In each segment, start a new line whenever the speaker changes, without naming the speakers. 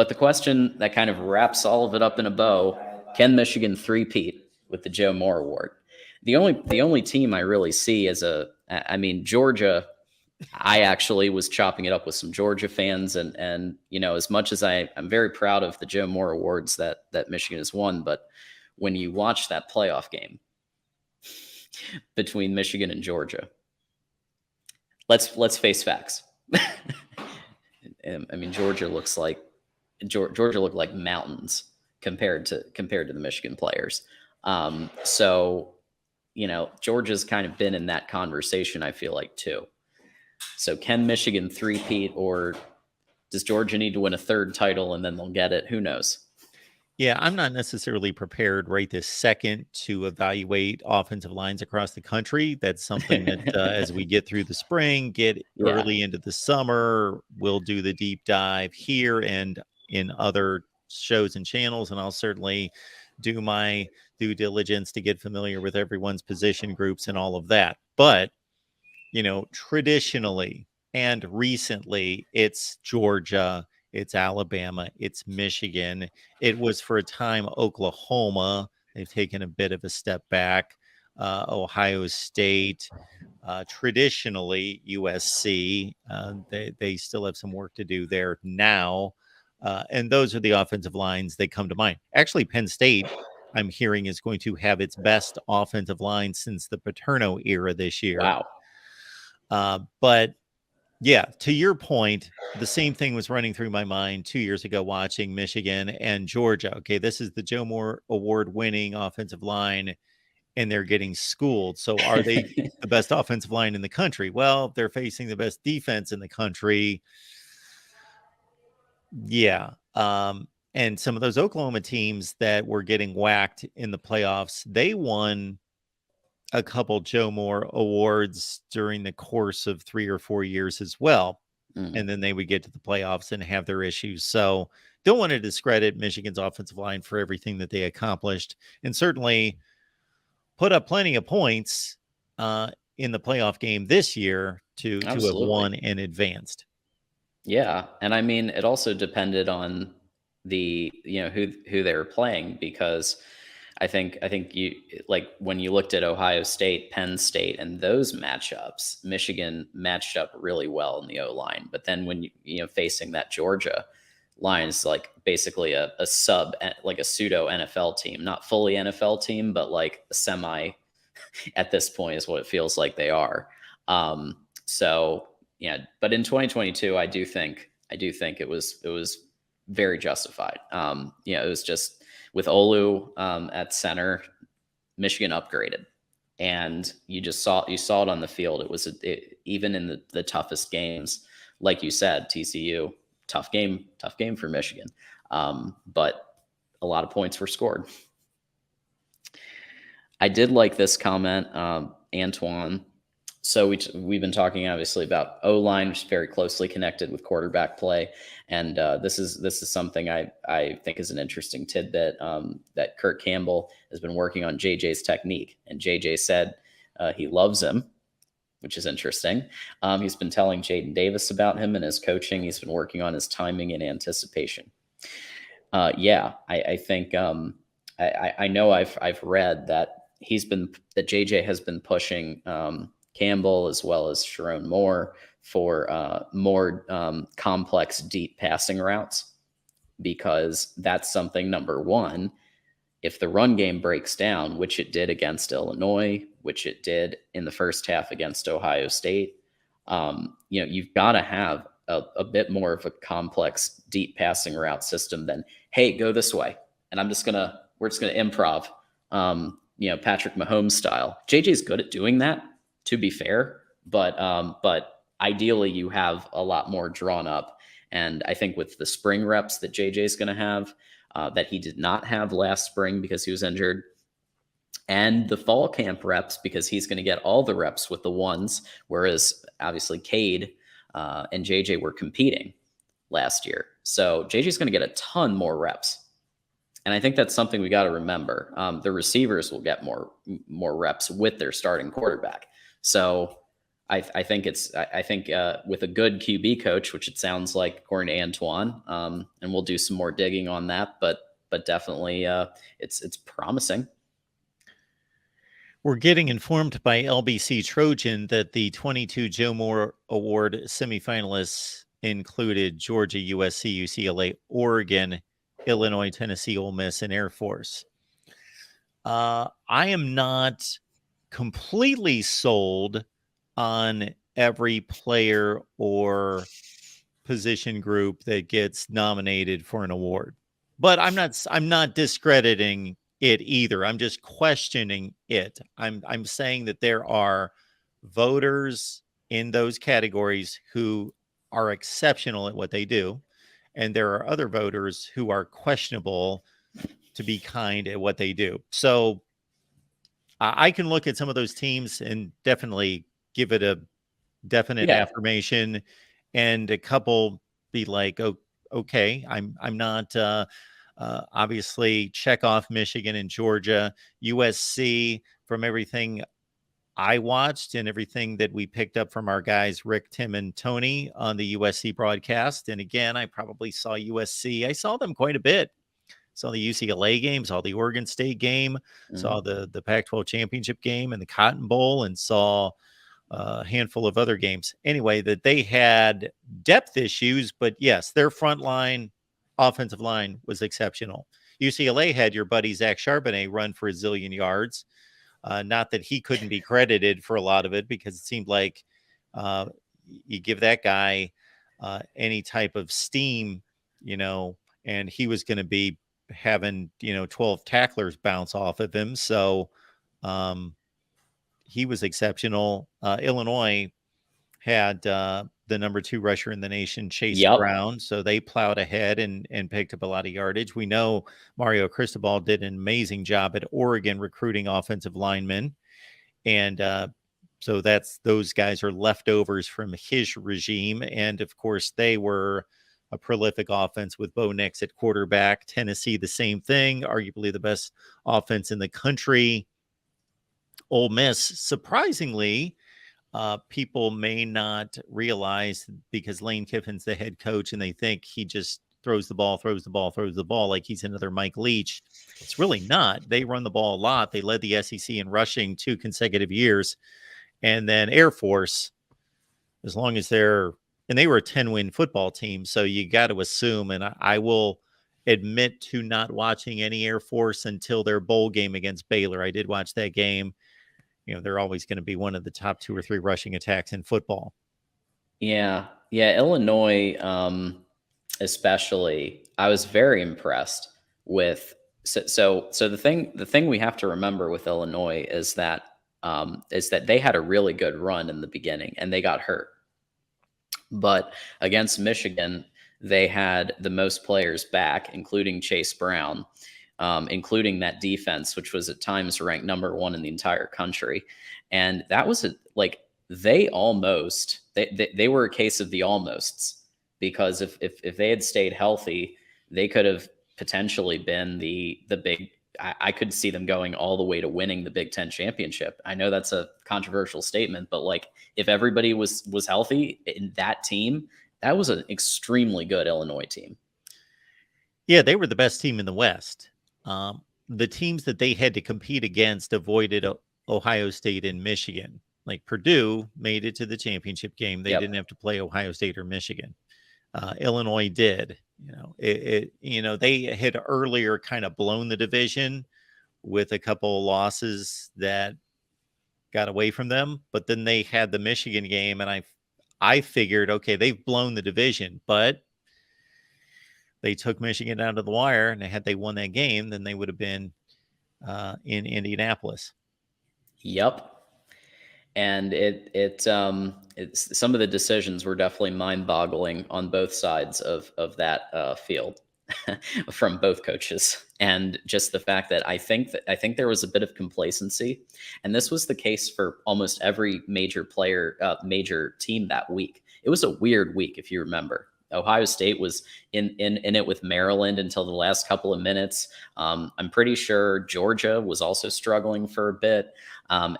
But the question that kind of wraps all of it up in a bow: can Michigan three-peat with the Joe Moore Award? The only team I really see as I mean, Georgia. I actually was chopping it up with some Georgia fans, and as much as I'm very proud of the Joe Moore Awards that Michigan has won, but when you watch that playoff game between Michigan and Georgia, let's face facts. I mean, Georgia looked like mountains compared to the Michigan players. So Georgia's kind of been in that conversation, I feel like, too. So can Michigan three-peat, or does Georgia need to win a third title and then they'll get it? Who knows?
Yeah, I'm not necessarily prepared right this second to evaluate offensive lines across the country. That's something that as we get through the spring, get early into the summer, we'll do the deep dive here and in other shows and channels. And I'll certainly do my due diligence to get familiar with everyone's position groups and all of that. But, traditionally and recently, it's Georgia, it's Alabama, it's Michigan. It was for a time Oklahoma. They've taken a bit of a step back. Ohio State, traditionally USC. They still have some work to do there now. And those are the offensive lines that come to mind. Actually, Penn State, I'm hearing, is going to have its best offensive line since the Paterno era this year.
Wow.
But yeah, to your point, the same thing was running through my mind 2 years ago watching Michigan and Georgia. Okay, this is the Joe Moore Award-winning offensive line, and they're getting schooled. So are they the best offensive line in the country? Well, they're facing the best defense in the country. Yeah. And some of those Oklahoma teams that were getting whacked in the playoffs, they won a couple Joe Moore Awards during the course of 3 or 4 years as well. And then they would get to the playoffs and have their issues. So don't want to discredit Michigan's offensive line for everything that they accomplished, and certainly put up plenty of points in the playoff game this year to have won and advanced.
Yeah. And I mean, it also depended on the, who they were playing, because I think you, like, when you looked at Ohio State, Penn State, and those matchups, Michigan matched up really well in the O-line. But then when facing that Georgia line, is like basically a sub, like a pseudo NFL team, not fully NFL team, but like a semi at this point is what it feels like they are. So yeah, but in 2022, I do think it was very justified. It was just, with Olu at center, Michigan upgraded, and you saw it on the field. It was even in the toughest games, like you said, TCU, tough game for Michigan, but a lot of points were scored. I did like this comment, Antoine. So we've been talking obviously about O-line, which is very closely connected with quarterback play, and this is something I think is an interesting tidbit, that Kurt Campbell has been working on JJ's technique, and JJ said he loves him, which is interesting. He's been telling Jaden Davis about him and his coaching. He's been working on his timing and anticipation. I think I know I've read that JJ has been pushing Campbell as well as Sharon Moore for more complex, deep passing routes, because that's something, number one, if the run game breaks down, which it did against Illinois, which it did in the first half against Ohio State, you've got to have a bit more of a complex, deep passing route system than, hey, go this way, and we're just gonna improv, Patrick Mahomes style. JJ's good at doing that, to be fair, but ideally you have a lot more drawn up. And I think with the spring reps that JJ's going to have, that he did not have last spring because he was injured, and the fall camp reps because he's going to get all the reps with the ones, whereas obviously Cade and JJ were competing last year. So JJ's going to get a ton more reps. And I think that's something we got to remember. The receivers will get more reps with their starting quarterback. So I think I think with a good QB coach, which it sounds like according to Antoine, and we'll do some more digging on that, but definitely it's promising.
We're getting informed by LBC Trojan that the 22 Joe Moore Award semifinalists included Georgia, USC, UCLA, Oregon, Illinois, Tennessee, Ole Miss, and Air Force. I am not completely sold on every player or position group that gets nominated for an award. But I'm not discrediting it either. I'm just questioning it. I'm saying that there are voters in those categories who are exceptional at what they do, and there are other voters who are questionable, to be kind, at what they do. So I can look at some of those teams and definitely give it a definite
Yeah.
affirmation, and a couple be like, oh, okay, I'm not obviously check off Michigan and Georgia. USC, from everything I watched and everything that we picked up from our guys Rick, Tim, and Tony on the USC broadcast. And again, I probably saw USC. I saw them quite a bit. Saw the UCLA game, saw the Oregon State game, saw
Mhm.
the Pac-12 championship game and the Cotton Bowl, and saw a handful of other games. Anyway, that they had depth issues, but yes, their front line, offensive line was exceptional. UCLA had your buddy Zach Charbonnet run for a zillion yards. Not that he couldn't be credited for a lot of it, because it seemed like uh, you give that guy any type of steam, and he was going to be having 12 tacklers bounce off of him. So um, he was exceptional. Illinois had the number 2 rusher in the nation, Chase
Yep.
Brown. So they plowed ahead and picked up a lot of yardage. We know Mario Cristobal did an amazing job at Oregon recruiting offensive linemen. And so those guys are leftovers from his regime. And of course, they were a prolific offense with Bo Nix at quarterback. Tennessee, the same thing, arguably the best offense in the country. Ole Miss, surprisingly, people may not realize, because Lane Kiffin's the head coach and they think he just throws the ball, like he's another Mike Leach. It's really not. They run the ball a lot. They led the SEC in rushing 2 consecutive years. And then Air Force, as long as they were a 10-win football team. So you got to assume, and I will admit to not watching any Air Force until their bowl game against Baylor. I did watch that game. They're always going to be one of the top 2 or 3 rushing attacks in football.
Yeah. Yeah. Illinois, especially, I was very impressed with. So the thing we have to remember with Illinois is that they had a really good run in the beginning and they got hurt. But against Michigan, they had the most players back, including Chase Brown, including that defense, which was at times ranked number 1 in the entire country. And that was they were a case of the almosts, because if they had stayed healthy, they could have potentially been the big. I could see them going all the way to winning the Big Ten championship. I know that's a controversial statement, but like, if everybody was healthy in that team, that was an extremely good Illinois team.
Yeah, they were the best team in the West. The teams that they had to compete against avoided Ohio State and Michigan. Like Purdue made it to the championship game. They
Yep.
didn't have to play Ohio State or Michigan. Illinois did. They had earlier kind of blown the division with a couple of losses that got away from them, but then they had the Michigan game, and I figured, okay, they've blown the division, but they took Michigan down to the wire, and had they won that game, then they would have been in Indianapolis.
Yep. And it's some of the decisions were definitely mind-boggling on both sides of that field from both coaches. And just the fact that I think there was a bit of complacency, and this was the case for almost every major team that week. It was a weird week, if you remember. Ohio State was in it with Maryland until the last couple of minutes. I'm pretty sure Georgia was also struggling for a bit.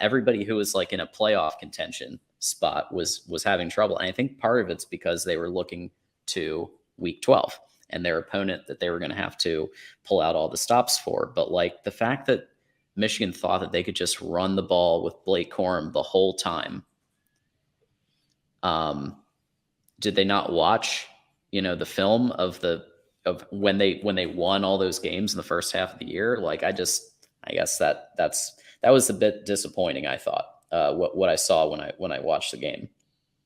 Everybody who was like in a playoff contention spot was having trouble. And I think part of it's because they were looking to week 12 and their opponent that they were going to have to pull out all the stops for. But like the fact that Michigan thought that they could just run the ball with Blake Corum the whole time. Did they not watch, the film of when they won all those games in the first half of the year? Like I guess that was a bit disappointing. I thought what I saw when I watched the game.